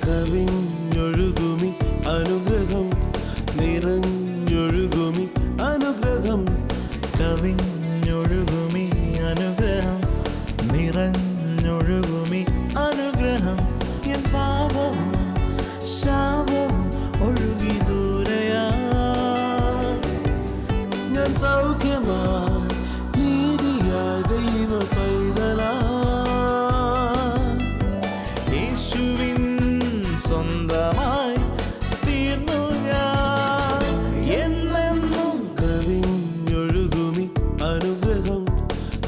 കവിഞ്ഞൊഴുകുമി അനുഗ്രഹം നിറഞ്ഞൊഴുകുമി അനുഗ്രഹം കവിഞ്ഞൊഴുകുമി അനുഗ്രഹം നിറഞ്ഞൊഴുകുമി അനുഗ്രഹം എൻ പാപവും ശാപവും ഒഴുകി ദൂരയാ ഞാൻ സൗഖ്യമാ നീതിയാ ദൈവ പൈതലാ യേശുവിൻ സ്വന്തമായി തീർന്നു ഞാൻ എന്നെന്നും കവിഞ്ഞൊഴുകുമി അനുഗ്രഹം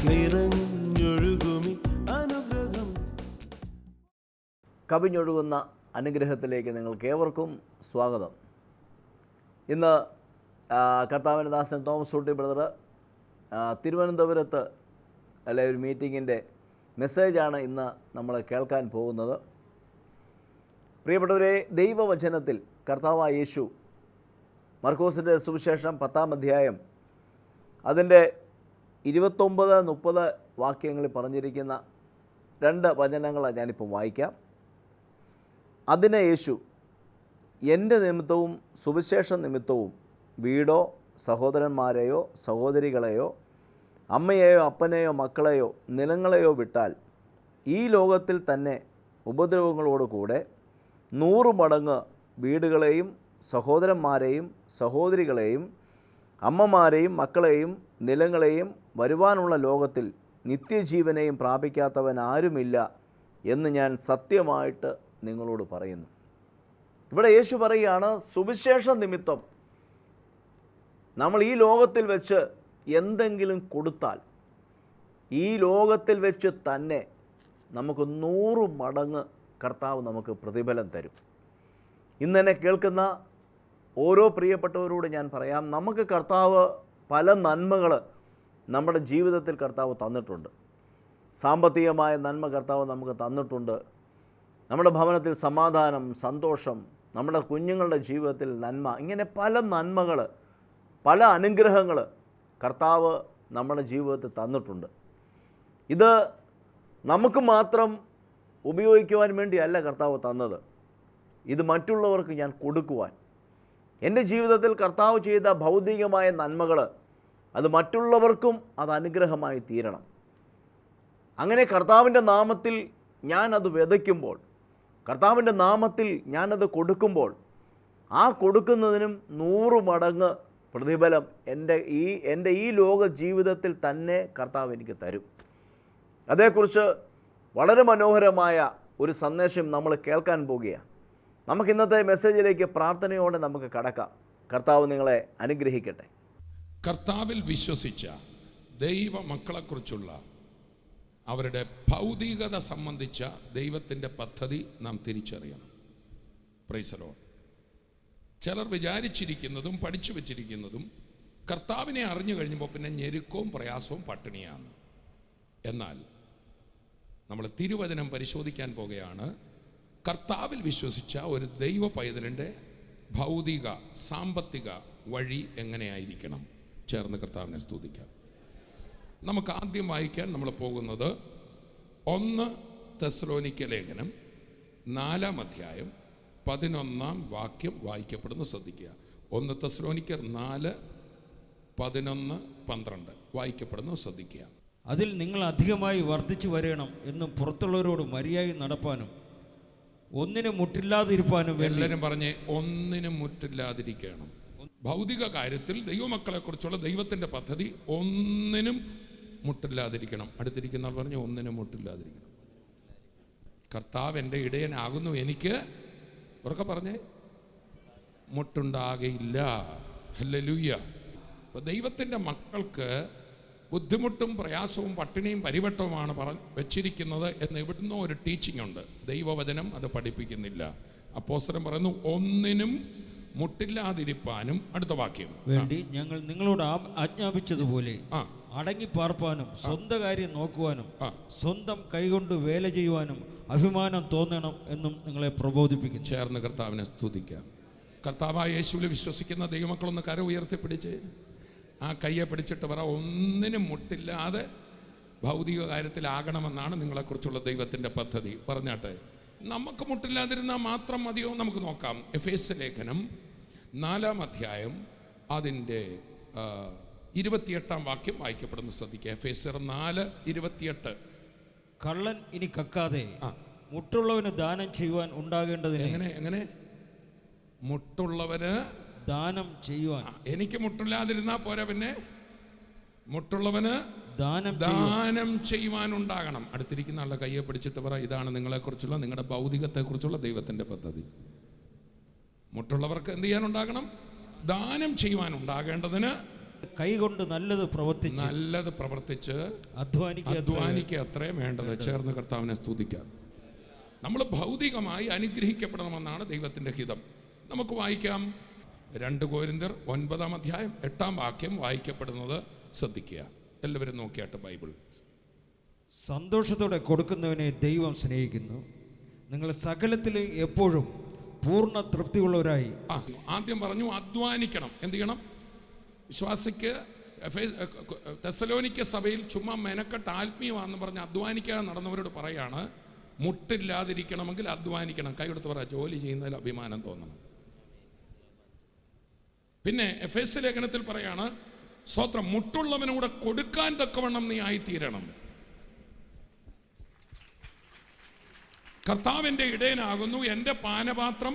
നിറഞ്ഞൊഴുകുമി അനുഗ്രഹം. കവിഞ്ഞൊഴുകുന്ന അനുഗ്രഹത്തിലേക്ക് നിങ്ങൾക്ക് ഏവർക്കും സ്വാഗതം. ഇന്ന് കർത്താവിൻ്റെ ദാസൻ തോമസ് ഊട്ടി ബ്രദർ തിരുവനന്തപുരത്ത് ഒരു മീറ്റിങ്ങിൻ്റെ മെസ്സേജാണ് ഇന്ന് നമ്മൾ കേൾക്കാൻ പോകുന്നത്. പ്രിയപ്പെട്ടവരെ, ദൈവവചനത്തിൽ കർത്താവായ യേശു മർക്കോസിൻ്റെ സുവിശേഷം 10-ാം അധ്യായം അതിൻ്റെ 29-30 വാക്യങ്ങളിൽ പറഞ്ഞിരിക്കുന്ന 2 വചനങ്ങൾ ഞാനിപ്പോൾ വായിക്കാം. അതിന് യേശു, എൻ്റെ നിമിത്തവും സുവിശേഷ നിമിത്തവും വീടോ സഹോദരന്മാരെയോ സഹോദരികളെയോ അമ്മയെയോ അപ്പനെയോ മക്കളെയോ നിലങ്ങളെയോ വിട്ടാൽ ഈ ലോകത്തിൽ തന്നെ ഉപദ്രവങ്ങളോടുകൂടെ 100 മടങ്ങ് വീടുകളെയും സഹോദരന്മാരെയും സഹോദരികളെയും അമ്മമാരെയും മക്കളെയും നിലങ്ങളെയും വരുവാനുള്ള ലോകത്തിൽ നിത്യജീവനെയും പ്രാപിക്കാത്തവൻ ആരുമില്ല എന്ന് ഞാൻ സത്യമായിട്ട് നിങ്ങളോട് പറയുന്നു. ഇവിടെ യേശു പറയുകയാണ്, സുവിശേഷ നിമിത്തം നമ്മൾ ഈ ലോകത്തിൽ വെച്ച് എന്തെങ്കിലും കൊടുത്താൽ ഈ ലോകത്തിൽ വെച്ച് തന്നെ നമുക്ക് 100 മടങ്ങ് കർത്താവ് നമുക്ക് പ്രതിഫലം തരും. ഇന്നെന്നെ കേൾക്കുന്ന ഓരോ പ്രിയപ്പെട്ടവരോട് ഞാൻ പറയാം, നമുക്ക് കർത്താവ് പല നന്മകൾ നമ്മുടെ ജീവിതത്തിൽ കർത്താവ് തന്നിട്ടുണ്ട്. സാമ്പത്തികമായ നന്മ കർത്താവ് നമുക്ക് തന്നിട്ടുണ്ട്. നമ്മുടെ ഭവനത്തിൽ സമാധാനം, സന്തോഷം, നമ്മുടെ കുഞ്ഞുങ്ങളുടെ ജീവിതത്തിൽ നന്മ, ഇങ്ങനെ പല നന്മകൾ, പല അനുഗ്രഹങ്ങൾ കർത്താവ് നമ്മുടെ ജീവിതത്തിൽ തന്നിട്ടുണ്ട്. ഇത് നമുക്ക് മാത്രം ഉപയോഗിക്കുവാൻ വേണ്ടിയല്ല കർത്താവ് തന്നത്, ഇത് മറ്റുള്ളവർക്ക് ഞാൻ കൊടുക്കുവാൻ. എൻ്റെ ജീവിതത്തിൽ കർത്താവ് ചെയ്ത ഭൗതികമായ നന്മകൾ അത് മറ്റുള്ളവർക്കും അത് അനുഗ്രഹമായി തീരണം. അങ്ങനെ കർത്താവിൻ്റെ നാമത്തിൽ ഞാനത് വിതയ്ക്കുമ്പോൾ, കർത്താവിൻ്റെ നാമത്തിൽ ഞാനത് കൊടുക്കുമ്പോൾ, ആ കൊടുക്കുന്നതിനും 100 മടങ്ങ് പ്രതിഫലം എൻ്റെ ഈ ലോക ജീവിതത്തിൽ തന്നെ കർത്താവ് എനിക്ക് തരും. അതേക്കുറിച്ച് വളരെ മനോഹരമായ ഒരു സന്ദേശം നമ്മൾ കേൾക്കാൻ പോകുകയാണ്. നമുക്ക് ഇന്നത്തെ മെസ്സേജിലേക്ക് പ്രാർത്ഥനയോടെ നമുക്ക് കടക്കാം. കർത്താവ് നിങ്ങളെ അനുഗ്രഹിക്കട്ടെ. കർത്താവിൽ വിശ്വസിച്ച ദൈവ മക്കളെക്കുറിച്ചുള്ള അവരുടെ ഭൗതികത സംബന്ധിച്ച ദൈവത്തിൻ്റെ പദ്ധതി നാം തിരിച്ചറിയണം. Price the Lord. ചിലർ വിചാരിച്ചിരിക്കുന്നതും പഠിച്ചു വച്ചിരിക്കുന്നതും കർത്താവിനെ അറിഞ്ഞു കഴിഞ്ഞപ്പോൾ പിന്നെ ഞെരുക്കവും പ്രയാസവും പട്ടിണിയാണ്. എന്നാൽ നമ്മൾ തിരുവചനം പരിശോധിക്കാൻ പോകുകയാണ്. കർത്താവിൽ വിശ്വസിച്ച ഒരു ദൈവ പൈതലിൻ്റെ ഭൗതിക സാമ്പത്തിക വഴി എങ്ങനെയായിരിക്കണം? ചേർന്ന് കർത്താവിനെ സ്തുതിക്കാം. നമുക്ക് ആദ്യം വായിക്കാൻ നമ്മൾ പോകുന്നത് 1 തെസ്സലോനിക്ക ലേഖനം 4-ാം അധ്യായം 11-ാം വാക്യം വായിക്കപ്പെടുന്നു. ശ്രദ്ധിക്കുക. 1 തെസ്സലോനിക്കർ 4:11-12 വായിക്കപ്പെടുന്നു. ശ്രദ്ധിക്കുക. അതിൽ നിങ്ങൾ അധികമായി വർദ്ധിച്ചു വരണം എന്നും പുറത്തുള്ളവരോട് മര്യാദ നടപ്പാനും ഒന്നിനും മുട്ടില്ലാതിരിക്കാനും. എല്ലാവരും പറഞ്ഞേ, ഒന്നിനും മുട്ടില്ലാതിരിക്കണം. ഭൗതിക കാര്യത്തിൽ ദൈവമക്കളെ കുറിച്ചുള്ള ദൈവത്തിൻ്റെ പദ്ധതി ഒന്നിനും മുട്ടില്ലാതിരിക്കണം. അടുത്തിരിക്കുന്ന ആൾ പറഞ്ഞു, ഒന്നിനും മുട്ടില്ലാതിരിക്കണം. കർത്താവ് എൻ്റെ ഇടയനാകുന്നു, എനിക്ക് ഉറക്കെ പറഞ്ഞേ, മുട്ടുണ്ടാകയില്ല. ഹല്ലേലൂയ. അപ്പോൾ ദൈവത്തിൻ്റെ മക്കൾക്ക് ബുദ്ധിമുട്ടും പ്രയാസവും പട്ടിണിയും പരിവട്ടവുമാണ് വെച്ചിരിക്കുന്നത് എന്ന് എവിടുന്നോ ഒരു ടീച്ചിങ് ഉണ്ട്. ദൈവവചനം അത് പഠിപ്പിക്കുന്നില്ല. അപ്പോസ്തലൻ പറയുന്നു, ഒന്നിനും മുട്ടില്ലാതിരിപ്പാനും. അടുത്ത വാക്യം വേണ്ടി ഞങ്ങൾ നിങ്ങളോട് ആജ്ഞാപിച്ചതുപോലെ അടങ്ങിപ്പാർപ്പാനും സ്വന്തം കാര്യം നോക്കുവാനും ആ. സ്വന്തം കൈകൊണ്ട് വേല ചെയ്യുവാനും അഭിമാനം തോന്നണം എന്നും നിങ്ങളെ പ്രബോധിപ്പിക്കുന്നു. ചേർന്ന് കർത്താവിനെ സ്തുതിക്കാം. കർത്താവായ യേശുവിൽ വിശ്വസിക്കുന്ന ദൈവമക്കളൊന്ന് കര ഉയർത്തിപ്പിടിച്ച് ആ കയ്യെ പിടിച്ചിട്ട് പറ, ഒന്നിനും മുട്ടില്ലാതെ ഭൗതിക കാര്യത്തിലാകണമെന്നാണ് നിങ്ങളെക്കുറിച്ചുള്ള ദൈവത്തിൻ്റെ പദ്ധതി. പറഞ്ഞാട്ടെ, നമുക്ക് മുട്ടില്ലാതിരുന്നാൽ മാത്രം മതിയോ? നമുക്ക് നോക്കാം. എഫേസ്യ ലേഖനം 4-ാം അധ്യായം അതിൻ്റെ 28-ാം വാക്യം വായിക്കപ്പെടുന്നു. ശ്രദ്ധിക്കുക. എഫേസ്യർ 4:28. കള്ളൻ ഇനി കക്കാതെ മുട്ടുള്ളവന് ദാനം ചെയ്യുവാൻ ഉണ്ടാകേണ്ടതിന്. എങ്ങനെ മുട്ടുള്ളവന് ദാനം ചെയ്യുവാൻ. എനിക്ക് മുട്ടില്ലാതിരുന്നാ പോരാ, പിന്നെ മുട്ടുള്ളവന് ദാനം ചെയ്യുവാനുണ്ടാകണം. അടുത്തിരിക്കുന്ന ആളുടെ കയ്യെ പിടിച്ചിട്ട് പറ, ഇതാണ് നിങ്ങളെക്കുറിച്ചുള്ള, നിങ്ങളുടെ ഭൗതികത്തെക്കുറിച്ചുള്ള ദൈവത്തിൻ്റെ പദ്ധതി. മുട്ടുള്ളവർക്ക് എന്ത് ചെയ്യാനുണ്ടാകണം? ദാനം ചെയ്യുവാനുണ്ടാകേണ്ടതിന് കൈകൊണ്ട് നല്ലത് പ്രവർത്തിച്ച് അധ്വാനിക്കുക അത്രേ വേണ്ടത്. ചേർന്ന് കർത്താവിനെ സ്തുതിക്കാം. നമ്മൾ ഭൗതികമായി അനുഗ്രഹിക്കപ്പെടണമെന്നാണ് ദൈവത്തിൻ്റെ ഹിതം. നമുക്ക് വായിക്കാം. 2 കൊരിന്ത്യർ 9-ാം അധ്യായം 8-ാം വാക്യം വായിക്കപ്പെടുന്നത് ശ്രദ്ധിക്കുക. എല്ലാവരും നോക്കിയാട്ട് ബൈബിൾ. സന്തോഷത്തോടെ കൊടുക്കുന്നവനെ ദൈവം സ്നേഹിക്കുന്നു. നിങ്ങൾ സകലത്തിലും എപ്പോഴും പൂർണ്ണ തൃപ്തിയുള്ളവരായി. ആദ്യം പറഞ്ഞു അധ്വാനിക്കണം. എന്ത് ചെയ്യണം? വിശ്വാസിക്ക് തെസ്സലോനിക്ക സഭയിൽ ചുമ്മാ മെനക്കെട്ട് ആത്മീയമാണെന്ന് പറഞ്ഞ് അധ്വാനിക്കാതെ നടന്നവരോട് പറയാണ്, മുട്ടില്ലാതിരിക്കണമെങ്കിൽ അധ്വാനിക്കണം. കൈയെടുത്ത് പറ, ജോലി ചെയ്യുന്നതിൽ അഭിമാനം തോന്നണം. പിന്നെ എഫേസ്യ ലേഖനത്തിൽ പറയാണ്, സ്വത്രം മുട്ടുള്ളവനൂടെ കൊടുക്കാൻ തക്കവണ്ണം നീ ആയിത്തീരണം. കർത്താവിൻ്റെ ഇടയനാകുന്നു, എൻ്റെ പാനപാത്രം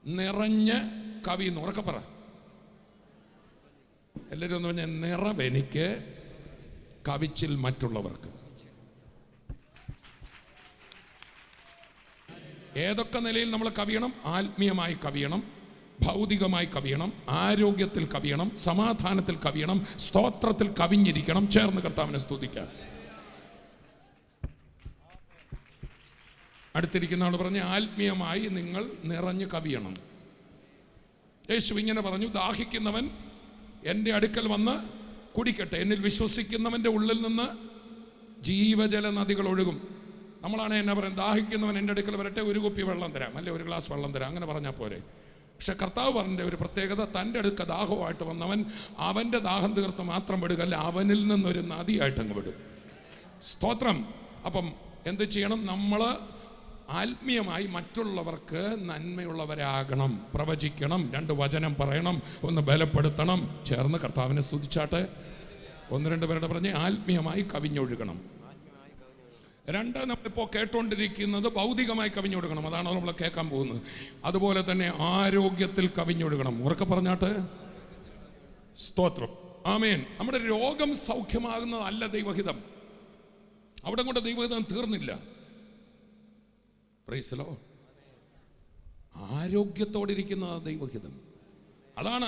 നിറഞ്ഞ് കവിയുന്നു. ഉറക്കെ പറ. എല്ലാവരും ഒന്ന് പറഞ്ഞ, നിറവെനിക്ക് കവിച്ചിൽ മറ്റുള്ളവർക്ക്. ഏതൊക്കെ നിലയിൽ നമ്മൾ കവിയണം? ആത്മീയമായി കവിയണം, ഭൗതികമായി കവിയണം, ആരോഗ്യത്തിൽ കവിയണം, സമാധാനത്തിൽ കവിയണം, സ്തോത്രത്തിൽ കവിഞ്ഞിരിക്കണം. ചേർന്ന് കർത്താവിനെ സ്തുതിക്കാം. അടുത്തിരിക്കുന്ന ആൾ പറഞ്ഞ്, ആത്മീയമായി നിങ്ങൾ നിറഞ്ഞ് കവിയണം. യേശു ഇങ്ങനെ പറഞ്ഞു, ദാഹിക്കുന്നവൻ എൻ്റെ അടുക്കൽ വന്ന് കുടിക്കട്ടെ, എന്നിൽ വിശ്വസിക്കുന്നവൻ്റെ ഉള്ളിൽ നിന്ന് ജീവജല നദികൾ ഒഴുകും. നമ്മളാണ് എന്നാ പറയാം, ദാഹിക്കുന്നവൻ എൻ്റെ അടുക്കൽ വരട്ടെ, ഒരു കുപ്പി വെള്ളം തരാം, അല്ലെ ഒരു ഗ്ലാസ് വെള്ളം തരാം, അങ്ങനെ പറഞ്ഞാൽ പോരെ. പക്ഷെ കർത്താവ് പറഞ്ഞ ഒരു പ്രത്യേകത, തൻ്റെ അടുക്ക ദാഹമായിട്ട് വന്നവൻ അവൻ്റെ ദാഹം തീർത്ത് മാത്രം വിടുകയല്ല, അവനിൽ നിന്നൊരു നദിയായിട്ട് അങ്ങ് വിടും. സ്തോത്രം. അപ്പം എന്ത് ചെയ്യണം? നമ്മൾ ആത്മീയമായി മറ്റുള്ളവർക്ക് നന്മയുള്ളവരാകണം, പ്രവചിക്കണം, 2 വചനം പറയണം, ഒന്ന് ബലപ്പെടുത്തണം. ചേർന്ന് കർത്താവിനെ സ്തുതിച്ചാട്ടെ. 1-2 പേരുടെ പറഞ്ഞ് ആത്മീയമായി കവിഞ്ഞൊഴുകണം. 2 നമ്മളിപ്പോൾ കേട്ടോണ്ടിരിക്കുന്നത് ഭൗതികമായി കവിഞ്ഞൊഴുകണം. അതാണ് നമ്മൾ കേൾക്കാൻ പോകുന്നത്. അതുപോലെ തന്നെ ആരോഗ്യത്തിൽ കവിഞ്ഞൊഴുകണം. ഉറക്കെ പറഞ്ഞാട്ടെ. സ്തോത്രം. ആമേൻ. നമ്മുടെ രോഗം സൗഖ്യമാകുന്നതല്ല ദൈവഹിതം. അവിടെ കൊണ്ട് ദൈവഹിതം തീർന്നില്ല. Price the Lord. ആരോഗ്യത്തോടിരിക്കുന്ന ദൈവഹിതം. അതാണ്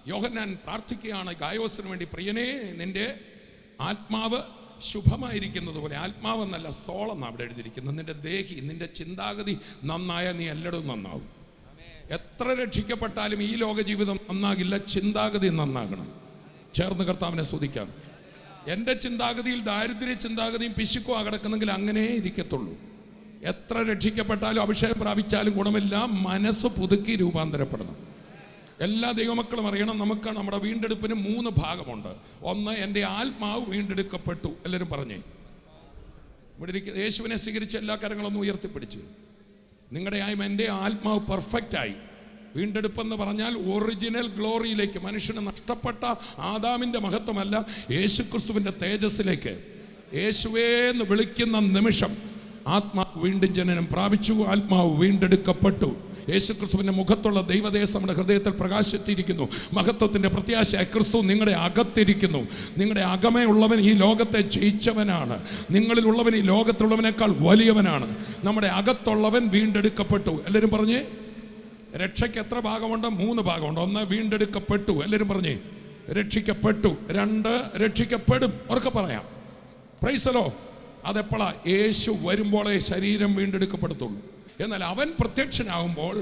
യോഹന്നാൻ പ്രാർത്ഥിക്കുകയാണ് ഗായോസിന് വേണ്ടി, പ്രിയനേ നിന്റെ ആത്മാവ് ശുഭമായിരിക്കുന്നത് പോലെ. ആത്മാവെന്നല്ല, സോളെന്നാണ് അവിടെ എഴുതിയിരിക്കുന്നത്. നിന്റെ ദേഹി, നിന്റെ ചിന്താഗതി നന്നായ നീ എല്ലായിടും നന്നാവും. എത്ര രക്ഷിക്കപ്പെട്ടാലും ഈ ലോക ജീവിതം നന്നാകില്ല, ചിന്താഗതി നന്നാകണം. ചേർന്ന് കർത്താവിനെ സ്തുതിക്കാം. എൻ്റെ ചിന്താഗതിയിൽ ദാരിദ്ര്യ ചിന്താഗതിയും പിശുക്കും കിടക്കുന്നെങ്കിൽ അങ്ങനെ ഇരിക്കത്തുള്ളൂ. എത്ര രക്ഷിക്കപ്പെട്ടാലും അഭിഷേകം പ്രാപിച്ചാലും ഗുണമില്ല, മനസ്സ് പുതുക്കി രൂപാന്തരപ്പെടണം. എല്ലാ ദൈവമക്കളും അറിയണം, നമുക്ക് നമ്മുടെ വീണ്ടെടുപ്പിന് 3 ഭാഗമുണ്ട്. ഒന്ന്, എൻ്റെ ആത്മാവ് വീണ്ടെടുക്കപ്പെട്ടു. എല്ലാവരും പറഞ്ഞേ. ഇവിടെ യേശുവിനെ സ്വീകരിച്ച എല്ലാ കാര്യങ്ങളൊന്നും ഉയർത്തിപ്പിടിച്ച്. നിങ്ങളുടെ എൻ്റെ ആത്മാവ് പെർഫെക്റ്റായി. വീണ്ടെടുപ്പെന്ന് പറഞ്ഞാൽ ഒറിജിനൽ ഗ്ലോറിയിലേക്ക്, മനുഷ്യന് നഷ്ടപ്പെട്ട ആദാമിൻ്റെ മഹത്വമല്ല, യേശുക്രിസ്തുവിൻ്റെ തേജസ്സിലേക്ക് യേശുവേ എന്ന് വിളിക്കുന്ന നിമിഷം ആത്മാവ് വീണ്ടും ജനനം പ്രാപിച്ചു, ആത്മാവ് വീണ്ടെടുക്കപ്പെട്ടു. യേശുക്രിസ്തുവിൻ്റെ മുഖത്തുള്ള ദൈവദേശം നമ്മുടെ ഹൃദയത്തിൽ പ്രകാശിച്ചിരിക്കുന്നു. മഹത്വത്തിൻ്റെ പ്രത്യാശയായ ക്രിസ്തു നിങ്ങളുടെ അകത്തിരിക്കുന്നു. നിങ്ങളുടെ അകമേയുള്ളവൻ ഈ ലോകത്തെ ജയിച്ചവനാണ്. നിങ്ങളിലുള്ളവൻ ഈ ലോകത്തുള്ളവനേക്കാൾ വലിയവനാണ്. നമ്മുടെ അകത്തുള്ളവൻ വീണ്ടെടുക്കപ്പെട്ടു. എല്ലാവരും പറഞ്ഞേ. രക്ഷയ്ക്ക് എത്ര ഭാഗമുണ്ട്? 3 ഭാഗമുണ്ട്. 1, വീണ്ടെടുക്കപ്പെട്ടു. എല്ലാവരും പറഞ്ഞേ. രക്ഷിക്കപ്പെട്ടു. 2, രക്ഷിക്കപ്പെടും. ഉറക്കെ പറയാം. Praise the lord. അതെപ്പോഴാ? യേശു വരുമ്പോഴേ ശരീരം വീണ്ടെടുക്കപ്പെടുത്തുള്ളൂ. എന്നാൽ അവൻ പ്രത്യക്ഷനാകുമ്പോൾ,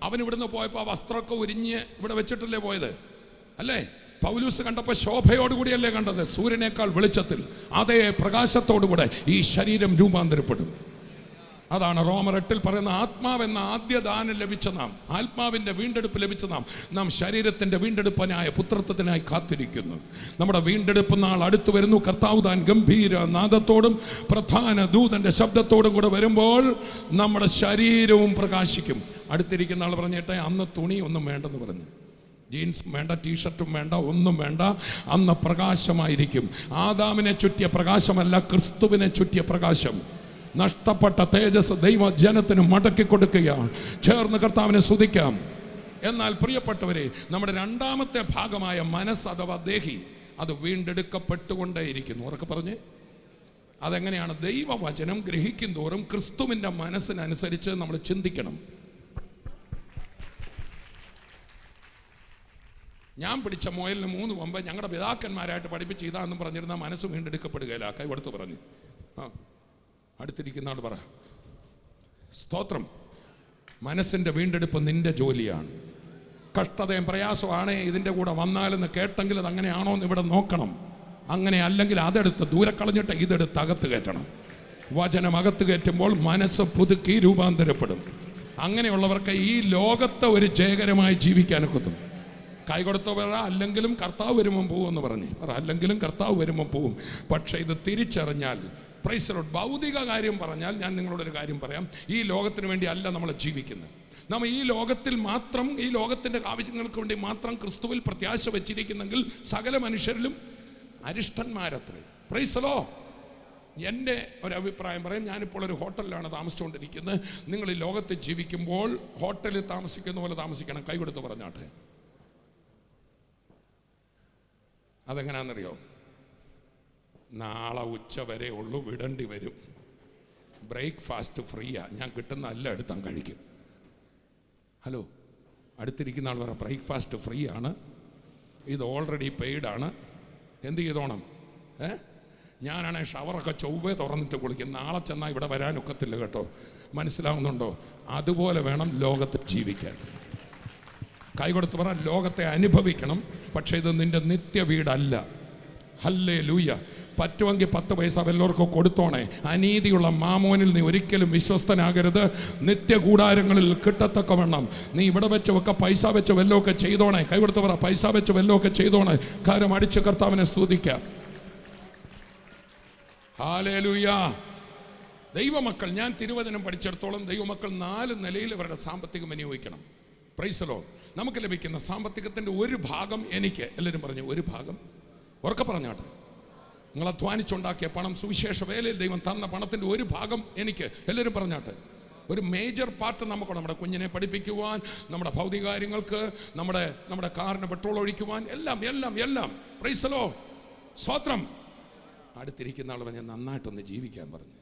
അവൻ ഇവിടുന്ന് പോയപ്പോൾ ആ വസ്ത്രമൊക്കെ ഉരിഞ്ഞ് ഇവിടെ വെച്ചിട്ടല്ലേ പോയത്, അല്ലേ? പൗലൂസ് കണ്ടപ്പോൾ ശോഭയോടുകൂടിയല്ലേ കണ്ടത്? സൂര്യനേക്കാൾ വെളിച്ചത്തിൽ അതേ പ്രകാശത്തോടുകൂടെ ഈ ശരീരം രൂപാന്തരപ്പെടും. അതാണ് റോമർ 8 പറയുന്ന ആത്മാവെന്ന ആദ്യ ദാനം ലഭിച്ച നാം, ആത്മാവിൻ്റെ വീണ്ടെടുപ്പ് ലഭിച്ച നാം ശരീരത്തിൻ്റെ വീണ്ടെടുപ്പിനായ പുത്രത്വത്തിനായി കാത്തിരിക്കുന്നു. നമ്മുടെ വീണ്ടെടുപ്പ് നാൾ അടുത്തു വരുന്നു. കർത്താവ് താൻ ഗംഭീര നാദത്തോടും പ്രധാന ദൂതൻ്റെ ശബ്ദത്തോടും കൂടെ വരുമ്പോൾ നമ്മുടെ ശരീരവും പ്രകാശിക്കും. അടുത്തിരിക്കുന്ന ആൾ പറഞ്ഞിട്ടെ, അന്ന് തുണി ഒന്നും വേണ്ടെന്ന് പറഞ്ഞു. ജീൻസും വേണ്ട, ടീഷർട്ടും വേണ്ട, ഒന്നും വേണ്ട. അന്ന് പ്രകാശമായിരിക്കും. ആദാമിനെ ചുറ്റിയ പ്രകാശമല്ല, ക്രിസ്തുവിനെ ചുറ്റിയ പ്രകാശം. നഷ്ടപ്പെട്ട തേജസ് ദൈവ ജനത്തിന് മടക്കി കൊടുക്കുകയാണ്. ചേർന്ന് കർത്താവിനെ സ്തുതിക്കാം. എന്നാൽ പ്രിയപ്പെട്ടവരെ, നമ്മുടെ രണ്ടാമത്തെ ഭാഗമായ മനസ്സ് അഥവാ ദേഹി, അത് വീണ്ടെടുക്കപ്പെട്ടുകൊണ്ടേയിരിക്കുന്നു. ഉറക്കെ പറഞ്ഞ്, അതെങ്ങനെയാണ്? ദൈവവചനം ഗ്രഹിക്കും തോറും ക്രിസ്തുവിൻ്റെ മനസ്സിനനുസരിച്ച് നമ്മൾ ചിന്തിക്കണം. ഞാൻ പിടിച്ച മുയലിന് 3 കൊമ്പ് ഞങ്ങളുടെ പിതാക്കന്മാരായിട്ട് പഠിപ്പിച്ച് ഇതാണെന്ന് പറഞ്ഞിരുന്ന മനസ്സ് വീണ്ടെടുക്കപ്പെടുകയില്ല. കൈ കൊടുത്ത് പറഞ്ഞു. അടുത്തിരിക്കുന്ന ആൾ പറ, സ്തോത്രം. മനസ്സിൻ്റെ വീണ്ടെടുപ്പ് നിന്റെ ജോലിയാണ്. കഷ്ടതയും പ്രയാസമാണ് ഇതിൻ്റെ കൂടെ വന്നാലെന്ന് കേട്ടെങ്കിൽ അത് അങ്ങനെയാണോ എന്ന് ഇവിടെ നോക്കണം. അങ്ങനെ അല്ലെങ്കിൽ അതെടുത്ത് ദൂരെ കളഞ്ഞിട്ട് ഇതെടുത്ത് അകത്ത് കയറ്റണം. വചനം അകത്ത് കയറ്റുമ്പോൾ മനസ്സ് പുതുക്കി രൂപാന്തരപ്പെടും. അങ്ങനെയുള്ളവർക്ക് ഈ ലോകത്തെ ഒരു ജയകരമായി ജീവിക്കാനൊക്കത്തും. കൈ കൊടുത്തോ പറ, അല്ലെങ്കിലും കർത്താവ് വരുമ്പം പോകും എന്ന് പറഞ്ഞ് പറ, അല്ലെങ്കിലും കർത്താവ് വരുമ്പം പോകും. പക്ഷേ ഇത് തിരിച്ചറിഞ്ഞാൽ, പ്രൈസ് ലോർഡ്, ഭൗതിക കാര്യം പറഞ്ഞാൽ ഞാൻ നിങ്ങളോടൊരു കാര്യം പറയാം. ഈ ലോകത്തിന് വേണ്ടി അല്ല നമ്മൾ ജീവിക്കുന്നത്. നമ്മൾ ഈ ലോകത്തിൽ മാത്രം, ഈ ലോകത്തിൻ്റെ ആവശ്യങ്ങൾക്ക് വേണ്ടി മാത്രം ക്രിസ്തുവിൽ പ്രത്യാശ വെച്ചിരിക്കുന്നെങ്കിൽ സകല മനുഷ്യരിലും അരിഷ്ടന്മാരത്രേ. Praise Lord. എൻ്റെ ഒരു അഭിപ്രായം പറയാം. ഞാനിപ്പോൾ ഒരു ഹോട്ടലിലാണ് താമസിച്ചുകൊണ്ടിരിക്കുന്നത്. നിങ്ങൾ ഈ ലോകത്ത് ജീവിക്കുമ്പോൾ ഹോട്ടലിൽ താമസിക്കുന്ന പോലെ താമസിക്കണം. കൈ കൊടുത്ത് പറഞ്ഞാട്ടെ. അതെങ്ങനെയാണെന്നറിയോ? നാളെ ഉച്ച വരെ ഉള്ളൂ, വിടേണ്ടി വരും. ബ്രേക്ക്ഫാസ്റ്റ് ഫ്രീയാ, ഞാൻ കിട്ടുന്ന എല്ലാം എടുത്താൽ കഴിക്കും. ഹലോ, അടുത്തിരിക്കുന്ന ആൾ പറ, ബ്രേക്ക്ഫാസ്റ്റ് ഫ്രീ ആണ്, ഇത് ഓൾറെഡി പെയ്ഡാണ്. എന്ത് ചെയ്തോണം? ഞാനാണെങ്കിൽ ഷവറൊക്കെ ചൊവ്വേ തുറന്നിട്ട് കുളിക്കും. നാളെ ചെന്നാൽ ഇവിടെ വരാനൊക്കത്തില്ല കേട്ടോ. മനസ്സിലാവുന്നുണ്ടോ? അതുപോലെ വേണം ലോകത്ത് ജീവിക്കാൻ. കൈ കൊടുത്ത് പറ, ലോകത്തെ അനുഭവിക്കണം, പക്ഷേ ഇത് നിന്റെ നിത്യ വീടല്ല. ഹല്ലേലൂയ. പറ്റുമെങ്കിൽ 10 പൈസ വല്ലവർക്കും കൊടുത്തോണേ. അനീതിയുള്ള മാമോനിൽ നീ ഒരിക്കലും വിശ്വസ്തനാകരുത്. നിത്യകൂടാരങ്ങളിൽ കിട്ടത്തക്കവണ്ണം നീ ഇവിടെ വെച്ചൊക്കെ പൈസ വെച്ച് വല്ലതൊക്കെ ചെയ്തോണേ. കൈ കൊടുത്ത് പറ, പൈസ വെച്ച് വല്ലതൊക്കെ ചെയ്തോണേ. കാര്യം അടിച്ച് കർത്താവിനെ സ്തുതിക്കാം. ഹല്ലേലൂയ. ദൈവമക്കൾ, ഞാൻ തിരുവചനം പഠിച്ചിടത്തോളം ദൈവമക്കൾ 4 നിലയിൽ അവരുടെ സാമ്പത്തികം വിനിയോഗിക്കണം. Praise Lord. നമുക്ക് ലഭിക്കുന്ന സാമ്പത്തികത്തിൻ്റെ ഒരു ഭാഗം എനിക്ക്, എല്ലാവരും പറഞ്ഞു ഒരു ഭാഗം, ഉറക്കെ പറഞ്ഞാട്ടെ. നിങ്ങൾ അധ്വാനിച്ചുണ്ടാക്കിയ പണം, സുവിശേഷ വേലയിൽ ദൈവം തന്ന പണത്തിൻ്റെ ഒരു ഭാഗം എനിക്ക്, എല്ലാവരും പറഞ്ഞാട്ടെ. ഒരു മേജർ പാർട്ട് നമുക്ക് നമ്മുടെ കുഞ്ഞിനെ പഠിപ്പിക്കുവാൻ, നമ്മുടെ ഭൗതിക കാര്യങ്ങൾക്ക്, നമ്മുടെ കാറിന് പെട്രോൾ ഒഴിക്കുവാൻ, എല്ലാം. Praise Lord. സ്തോത്രം. അടുത്തിരിക്കുന്ന ആൾ പറഞ്ഞ് നന്നായിട്ടൊന്ന് ജീവിക്കാൻ പറഞ്ഞു.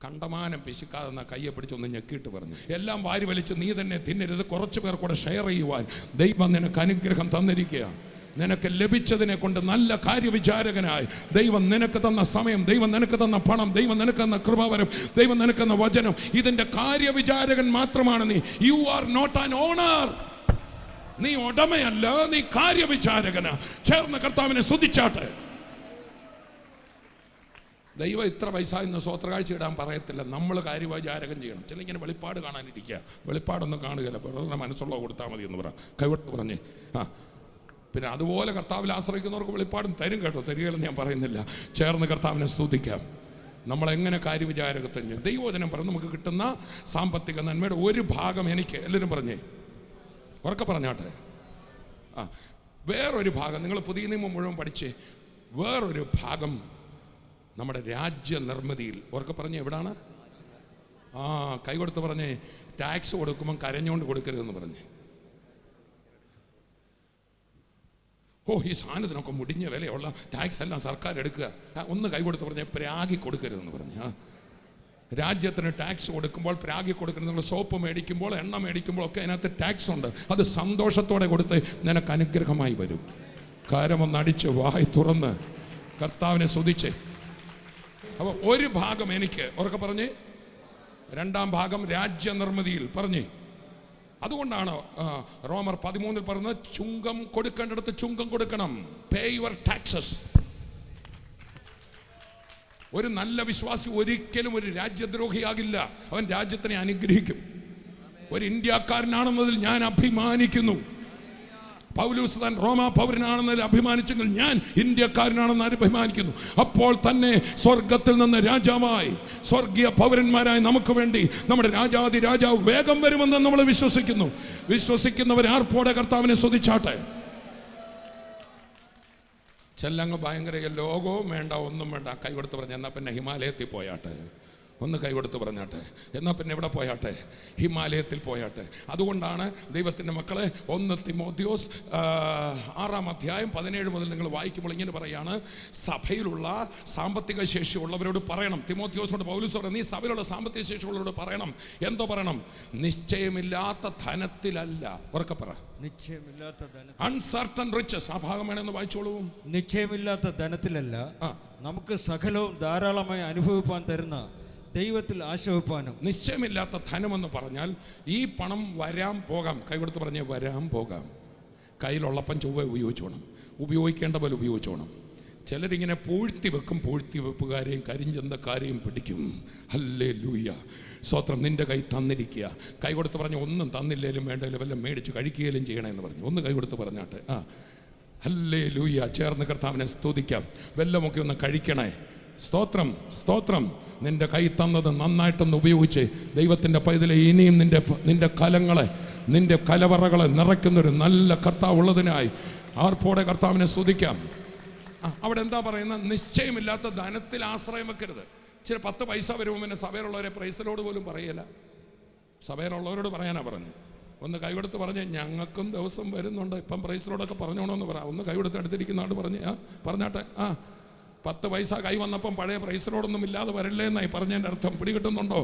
കണ്ടമാനം പിശുക്കാതെന്ന കയ്യെ പിടിച്ചൊന്ന് ഞെക്കിയിട്ട് പറഞ്ഞു. എല്ലാം വാരി വലിച്ച് നീ തന്നെ തിന്നരുത്, കുറച്ച് പേർ കൂടെ ഷെയർ ചെയ്യുവാൻ ദൈവം നിനക്ക് അനുഗ്രഹം തന്നിരിക്കുക. നിനക്ക് ലഭിച്ചതിനെ കൊണ്ട് നല്ല കാര്യവിചാരകനായി ദൈവം നിനക്ക് തന്ന സമയം, ദൈവം നിനക്ക് തന്ന പണം, ദൈവം നിനക്ക് തന്ന കൃപാവരം, ദൈവം നിനക്ക് തന്ന വചനം, ഇതിൻ്റെ കാര്യവിചാരകൻ മാത്രമാണ് നീ. You are not an owner. നീ ഉടമയല്ല, നീ കാര്യവിചാരകനാ. ചേർന്ന് കർത്താവിനെ സ്തുതിച്ചാട്ടെ. ദൈവം ഇത്ര പൈസ ഇന്ന് സ്വോത്രകാഴ്ച ഇടാൻ പറയത്തില്ല. നമ്മൾ കാര്യവിചാരകം ചെയ്യണം. ചില ഇങ്ങനെ വെളിപ്പാട് കാണാനിരിക്കുക. വെളിപ്പാടൊന്നും കാണുകയില്ല. വെറുതെ മനസ്സുള്ള കൊടുത്താൽ മതി എന്ന് പറ. കൈവിട്ട് പറഞ്ഞ് പിന്നെ അതുപോലെ കർത്താവിൽ ആശ്രയിക്കുന്നവർക്ക് വെളിപ്പാടും തരും കേട്ടോ. തരികയെന്ന് ഞാൻ പറയുന്നില്ല. ചേർന്ന് കർത്താവിനെ സ്തുതിക്കാം. നമ്മളെങ്ങനെ കാര്യവിചാരകത്വം ചെയ്യും? ദൈവവചനം പറഞ്ഞ് നമുക്ക് കിട്ടുന്ന സാമ്പത്തിക നന്മയുടെ ഒരു ഭാഗം എനിക്ക്, എല്ലാവരും പറഞ്ഞേ, ഉറക്കെ പറഞ്ഞാട്ടെ. വേറൊരു ഭാഗം, നിങ്ങൾ പുതിയ നിയമം മുഴുവൻ പഠിച്ച്, വേറൊരു ഭാഗം നമ്മുടെ രാജ്യ നിർമ്മിതിയിൽ, ഉറക്കെ പറഞ്ഞ് എവിടാണ്? കൈ കൊടുത്ത് പറഞ്ഞേ, ടാക്സ് കൊടുക്കുമ്പം കരഞ്ഞുകൊണ്ട് കൊടുക്കരുതെന്ന് പറഞ്ഞ്. ഈ സാധനത്തിനൊക്കെ മുടിഞ്ഞ വിലയുള്ള ടാക്സ് എല്ലാം സർക്കാർ എടുക്കുക. ഒന്ന് കൈ കൊടുത്ത് പറഞ്ഞേ, പ്രാഗി കൊടുക്കരുതെന്ന് പറഞ്ഞ്. രാജ്യത്തിന് ടാക്സ് കൊടുക്കുമ്പോൾ പ്രാഗി കൊടുക്കരുത്. നിങ്ങൾ സോപ്പ് മേടിക്കുമ്പോൾ, എണ്ണ മേടിക്കുമ്പോൾ ഒക്കെ അതിനകത്ത് ടാക്സ് ഉണ്ട്. അത് സന്തോഷത്തോടെ കൊടുത്ത് നിനക്ക് അനുഗ്രഹമായി വരും. കരമൊന്നടിച്ച് വായി തുറന്ന് കർത്താവിനെ സ്തുതിച്ച്. അപ്പോൾ ഒരു ഭാഗം എനിക്ക്, ഉറക്കെ പറഞ്ഞ്. രണ്ടാം ഭാഗം രാജ്യ നിർമ്മിതിയിൽ പറഞ്ഞ്. അതുകൊണ്ടാണ് റോമർ 13 പറയുന്നത്, ചുങ്കം കൊടുക്കേണ്ടിടത്ത് ചുങ്കം കൊടുക്കണം. പേ യുവർ ടാക്സസ്. ഒരു നല്ല വിശ്വാസി ഒരിക്കലും ഒരു രാജ്യദ്രോഹിയാകില്ല. അവൻ രാജ്യത്തിനെ അനുഗ്രഹിക്കും. ഒരു ഇന്ത്യക്കാരനാണെന്നതിൽ ഞാൻ അഭിമാനിക്കുന്നു. പൗലോസ് താൻ റോമാ പൗരനാണെന്നതിൽ അഭിമാനിച്ചെങ്കിൽ ഞാൻ ഇന്ത്യക്കാരനാണെന്ന് അഭിമാനിക്കുന്നു. അപ്പോൾ തന്നെ സ്വർഗത്തിൽ നിന്ന് രാജാവായി, സ്വർഗീയ പൗരന്മാരായി നമുക്ക് വേണ്ടി നമ്മുടെ രാജാതി രാജാവ് വേഗം വരുമെന്ന് നമ്മൾ വിശ്വസിക്കുന്നു. വിശ്വസിക്കുന്നവർ ആർപ്പോടെ കർത്താവിനെ സ്തുതിച്ചാട്ടെ. ചെല്ലങ്ങ് ഭയങ്കര ലോകവും വേണ്ട, ഒന്നും വേണ്ട. കൈ കൊടുത്ത് പറഞ്ഞ എന്നാൽ പിന്നെ ഹിമാലയത്തിൽ പോയാട്ടെ. ഒന്ന് കൈ കൊടുത്ത് പറഞ്ഞാട്ടെ. എന്നാൽ പിന്നെ എവിടെ പോയാട്ടെ? ഹിമാലയത്തിൽ പോയാട്ടെ. അതുകൊണ്ടാണ് ദൈവത്തിൻ്റെ മക്കളെ 1 തിമോത്തിയോസ് 6-ാം അധ്യായം 17 മുതൽ നിങ്ങൾ വായിക്കുമ്പോൾ ഇങ്ങനെ പറയാണ്, സഭയിലുള്ള സാമ്പത്തിക ശേഷിയുള്ളവരോട് പറയണം. തിമോത്തിയോസിനോട് പൗലോസ് പറയണം, നീ സഭയിലുള്ള സാമ്പത്തിക ശേഷിയുള്ളവരോട് പറയണം. എന്തോ പറയണം? നിശ്ചയമില്ലാത്ത ധനത്തിലല്ല. ഉറക്കെ പറ, നിശ്ചയമില്ലാത്ത ധനത്തിൽ. Uncertain riches. ആ ഭാഗം വേണമെന്ന് വായിച്ചോളൂ. നിശ്ചയമില്ലാത്ത ധനത്തിലല്ല, നമുക്ക് സകലവും ധാരാളമായി അനുഭവിപ്പാൻ തരുന്ന ദൈവത്തിൽ ആശവപ്പാനും. നിശ്ചയമില്ലാത്ത ധനമെന്ന് പറഞ്ഞാൽ ഈ പണം വരാം പോകാം. കൈ കൊടുത്ത് പറഞ്ഞേ വരാം പോകാം. കയ്യിലുള്ളപ്പം ചൊവ്വ ഉപയോഗിച്ചോണം, ഉപയോഗിക്കേണ്ട പോലെ ഉപയോഗിച്ചോണം. ചിലരിങ്ങനെ പൂഴ്ത്തി വെക്കും. പൂഴ്ത്തി വെപ്പുകാരെയും കരിഞ്ചന്തക്കാരെയും പിടിക്കും. ഹല്ലേലൂയ, സ്തോത്രം. നിന്റെ കൈ തന്നിരിക്കുക. കൈ കൊടുത്ത് പറഞ്ഞ് ഒന്നും തന്നില്ലേലും വേണ്ടതിലും വല്ലതും മേടിച്ച് കഴിക്കുകയും ചെയ്യണമെന്ന് പറഞ്ഞു. ഒന്ന് കൈ കൊടുത്ത് പറഞ്ഞാട്ടെ. ഹല്ലേലൂയ. ചേർന്ന് കർത്താവിനെ സ്തുതിക്കാം. വല്ലതുമൊക്കെ ഒന്ന് കഴിക്കണേ. സ്തോത്രം, സ്തോത്രം. നിന്റെ കൈ തന്നത് നന്നായിട്ടൊന്ന് ഉപയോഗിച്ച് ദൈവത്തിൻ്റെ പൈതലെ ഇനിയും നിന്റെ കലങ്ങളെ, നിന്റെ കലവറകളെ നിറയ്ക്കുന്നൊരു നല്ല കർത്താവ് ഉള്ളതിനായി ആർപ്പോടെ കർത്താവിനെ സ്തുതിക്കാം. അവിടെ എന്താ പറയുന്നത്? നിശ്ചയമില്ലാത്ത ധനത്തിൽ ആശ്രയം വെക്കരുത്. ചില 10 പൈസ വരുമ്പോൾ പിന്നെ സഭയിലുള്ളവരെ പ്രൈസലോട് പോലും പറയില്ല. സഭയിലുള്ളവരോട് പറയാനാ പറഞ്ഞു. ഒന്ന് കൈകൊടുത്ത് പറഞ്ഞ് ഞങ്ങൾക്കും ദിവസം വരുന്നുണ്ട്, ഇപ്പം പ്രൈസലോടൊക്കെ പറഞ്ഞോണമെന്ന് പറയാം. ഒന്ന് കൈകൊടുത്ത് അടുത്തിരിക്കുന്ന ആൾ പറഞ്ഞാട്ടെ. 10 പൈസ കൈ വന്നപ്പം പഴയ പ്രൈസലോടൊന്നും ഇല്ലാതെ വരില്ലേ എന്നായി പറഞ്ഞതിൻ്റെ അർത്ഥം പിടികിട്ടുന്നുണ്ടോ?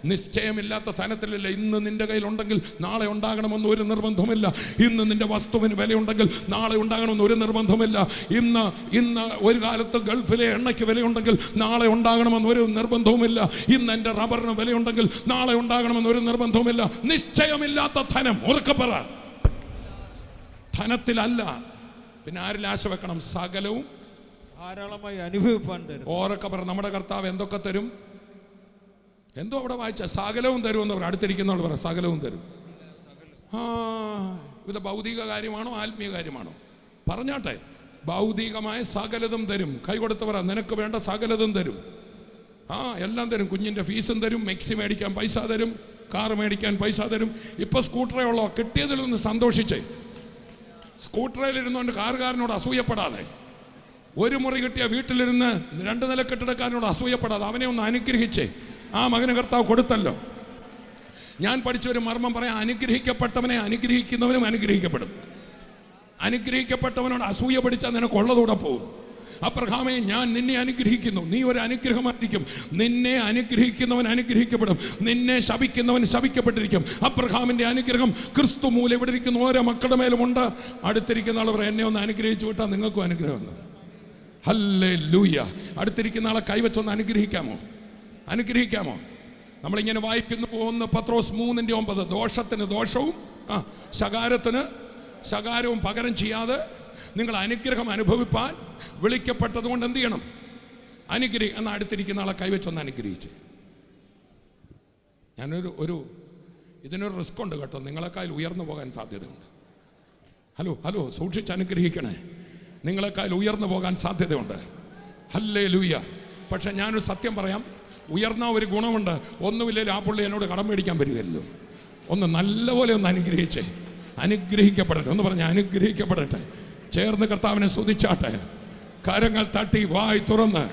നിശ്ചയമില്ലാത്ത ധനത്തിലല്ല. ഇന്ന് നിന്റെ കയ്യിലുണ്ടെങ്കിൽ നാളെ ഉണ്ടാകണമെന്ന് ഒരു നിർബന്ധമില്ല. ഇന്ന് നിന്റെ വസ്തുവിന് വിലയുണ്ടെങ്കിൽ നാളെ ഉണ്ടാകണമെന്ന് ഒരു നിർബന്ധമില്ല. ഇന്ന് ഒരു കാലത്ത് ഗൾഫിലെ എണ്ണയ്ക്ക് വിലയുണ്ടെങ്കിൽ നാളെ ഉണ്ടാകണമെന്ന് ഒരു നിർബന്ധവുമില്ല. ഇന്ന് എൻ്റെ റബ്ബറിന് വിലയുണ്ടെങ്കിൽ നാളെ ഉണ്ടാകണമെന്ന് ഒരു നിർബന്ധവുമില്ല. നിശ്ചയമില്ലാത്ത ധനം. ഉറക്കെ പറ, ധനത്തിലല്ല. പിന്നെ ആരിൽ ആശ വെക്കണം? സകലവും ധാരാളമായി അനുഭവിപ്പാൻ തരും. ഓരൊക്കെ പറ, നമ്മുടെ കർത്താവ് എന്തൊക്കെ തരും? എന്തോ അവിടെ വായിച്ച സകലവും തരുമെന്ന് പറ. അടുത്തിരിക്കുന്നവൾ പറ, സകലവും തരും. ഇത് ഭൗതിക കാര്യമാണോ ആത്മീയ കാര്യമാണോ? പറഞ്ഞാട്ടെ. ഭൗതികമായ സകലതും തരും. കൈ കൊടുത്ത് പറ, നിനക്ക് വേണ്ട സകലതും തരും. എല്ലാം തരും. കുഞ്ഞിൻ്റെ ഫീസും തരും, മെക്സി മേടിക്കാൻ പൈസ തരും, കാർ മേടിക്കാൻ പൈസ തരും. ഇപ്പം സ്കൂട്ടറേ ഉള്ളോ? കിട്ടിയതിലൊന്ന് സന്തോഷിച്ചേ. സ്കൂട്ടറിലിരുന്നുകൊണ്ട് കാറുകാരനോട് അസൂയപ്പെടാതെ, ഒരു മുറി കിട്ടിയ വീട്ടിലിരുന്ന് 2 നില കെട്ടിടക്കാരനോട് അസൂയപ്പെടാതെ അവനെ ഒന്ന് അനുഗ്രഹിച്ചേ. ആ മകന് കർത്താവ് കൊടുത്തല്ലോ. ഞാൻ പഠിച്ചൊരു മർമ്മം പറയാം, അനുഗ്രഹിക്കപ്പെട്ടവനെ അനുഗ്രഹിക്കുന്നവനും അനുഗ്രഹിക്കപ്പെടും. അനുഗ്രഹിക്കപ്പെട്ടവനോട് അസൂയ പിടിച്ചാൽ നിനക്കുള്ളതൂടെ പോകും. അബ്രഹാമേ, ഞാൻ നിന്നെ അനുഗ്രഹിക്കുന്നു, നീ ഒരു അനുഗ്രഹമായിരിക്കും. നിന്നെ അനുഗ്രഹിക്കുന്നവൻ അനുഗ്രഹിക്കപ്പെടും, നിന്നെ ശപിക്കുന്നവൻ ശപിക്കപ്പെട്ടിരിക്കും. അബ്രഹാമിൻ്റെ അനുഗ്രഹം ക്രിസ്തു മൂലം ഇവിടെ ഇരിക്കുന്ന ഓരോ മക്കളുടെ മേലുമുണ്ട്. അടുത്തിരിക്കുന്ന ആൾ പറയും, എന്നെ ഒന്ന് അനുഗ്രഹിച്ചു വിട്ടാൽ നിങ്ങൾക്കും അനുഗ്രഹം. ഹല്ലേലൂയ. അടുത്തിരിക്കുന്ന ആളെ കൈവച്ചൊന്ന് അനുഗ്രഹിക്കാമോ? നമ്മളിങ്ങനെ വായിക്കുന്നു. 1 പത്രോസ് 3:9. ദോഷത്തിന് ദോഷവും ശകാരത്തിന് ശകാരവും പകരം ചെയ്യാതെ നിങ്ങൾ അനുഗ്രഹം അനുഭവിപ്പാൻ വിളിക്കപ്പെട്ടത് കൊണ്ട് എന്ത് ചെയ്യണം? എന്നാൽ അടുത്തിരിക്കുന്ന ആളെ കൈവച്ചൊന്ന് അനുഗ്രഹിച്ച്. ഇതിനൊരു റിസ്ക് ഉണ്ട് കേട്ടോ. നിങ്ങളെക്കാൾ ഉയർന്നു പോകാൻ സാധ്യതയുണ്ട്. ഹലോ, സൂക്ഷിച്ച് അനുഗ്രഹിക്കണേ. നിങ്ങളെക്കാൾ ഉയർന്നു പോകാൻ സാധ്യതയുണ്ട്. ഹല്ലേലൂയ. പക്ഷെ ഞാനൊരു സത്യം പറയാം, ഉയർന്ന ഒരു ഗുണമുണ്ട്. ഒന്നുമില്ലെങ്കിൽ ആ പുള്ളി എന്നോട് കടം മേടിക്കാൻ വരികയല്ലോ. ഒന്ന് നല്ലപോലെ ഒന്ന് അനുഗ്രഹിച്ചേ. അനുഗ്രഹിക്കപ്പെടട്ടെ. ഒന്ന് പറഞ്ഞ് അനുഗ്രഹിക്കപ്പെടട്ടെ. ചേർന്ന് കർത്താവിനെ സ്തുതിച്ചാട്ടെ. കരങ്ങൾ തട്ടി വായി തുറന്ന്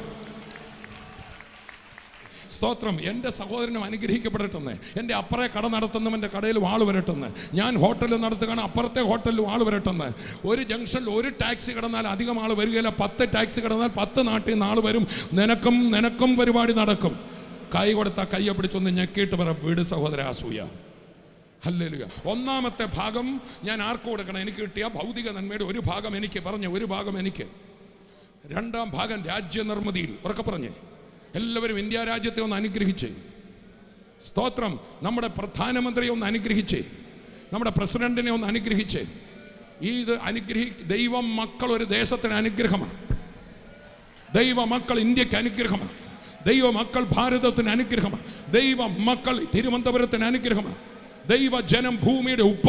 സ്തോത്രം. എൻ്റെ സഹോദരനും അനുഗ്രഹിക്കപ്പെടട്ടെന്ന്. എൻ്റെ അപ്പുറേ കട നടത്തുന്നവൻ്റെ കടയിൽ ആൾ വരട്ടെന്ന്. ഞാൻ ഹോട്ടലിൽ നടത്തുകയാണ്, അപ്പുറത്തെ ഹോട്ടലിൽ ആൾ വരട്ടെന്ന്. ഒരു ജംഗ്ഷനിൽ ഒരു ടാക്സി കിടന്നാൽ അധികം ആൾ വരികയില്ല. 10 ടാക്സി കിടന്നാൽ 10 നാട്ടിൽ നിന്ന് ആൾ വരും. നിനക്കും പരിപാടി നടക്കും. കൈ കൊടുത്താൽ കയ്യെ പിടിച്ചൊന്ന് ഞെക്കിയിട്ട് പറ, വീട് സഹോദര അസൂയ. ഹല്ലേലൂയ. 1-ാമത്തെ ഭാഗം ഞാൻ ആർക്ക് കൊടുക്കണം? എനിക്ക് കിട്ടിയ ഭൗതിക നന്മയുടെ ഒരു ഭാഗം എനിക്ക് പറഞ്ഞ്, ഒരു ഭാഗം എനിക്ക്. 2-ാം ഭാഗം രാജ്യനിർമ്മിതിയിൽ. ഉറക്കെ പറഞ്ഞേ. എല്ലാവരും ഇന്ത്യ രാജ്യത്തെ ഒന്ന് അനുഗ്രഹിച്ചേ. സ്തോത്രം. നമ്മുടെ പ്രധാനമന്ത്രിയെ ഒന്ന് അനുഗ്രഹിച്ചേ. നമ്മുടെ പ്രസിഡന്റിനെ ഒന്ന് അനുഗ്രഹിച്ചേ. ഇത് ദൈവം മക്കൾ ഒരു ദേശത്തിന് അനുഗ്രഹമാണ്. ദൈവ മക്കൾ ഇന്ത്യക്ക് അനുഗ്രഹമാണ്. ദൈവ മക്കൾ ഭാരതത്തിന് അനുഗ്രഹമാണ്. ദൈവ മക്കൾ തിരുവനന്തപുരത്തിന് അനുഗ്രഹമാണ്. ദൈവ ജനം ഭൂമിയുടെ ഉപ്പ.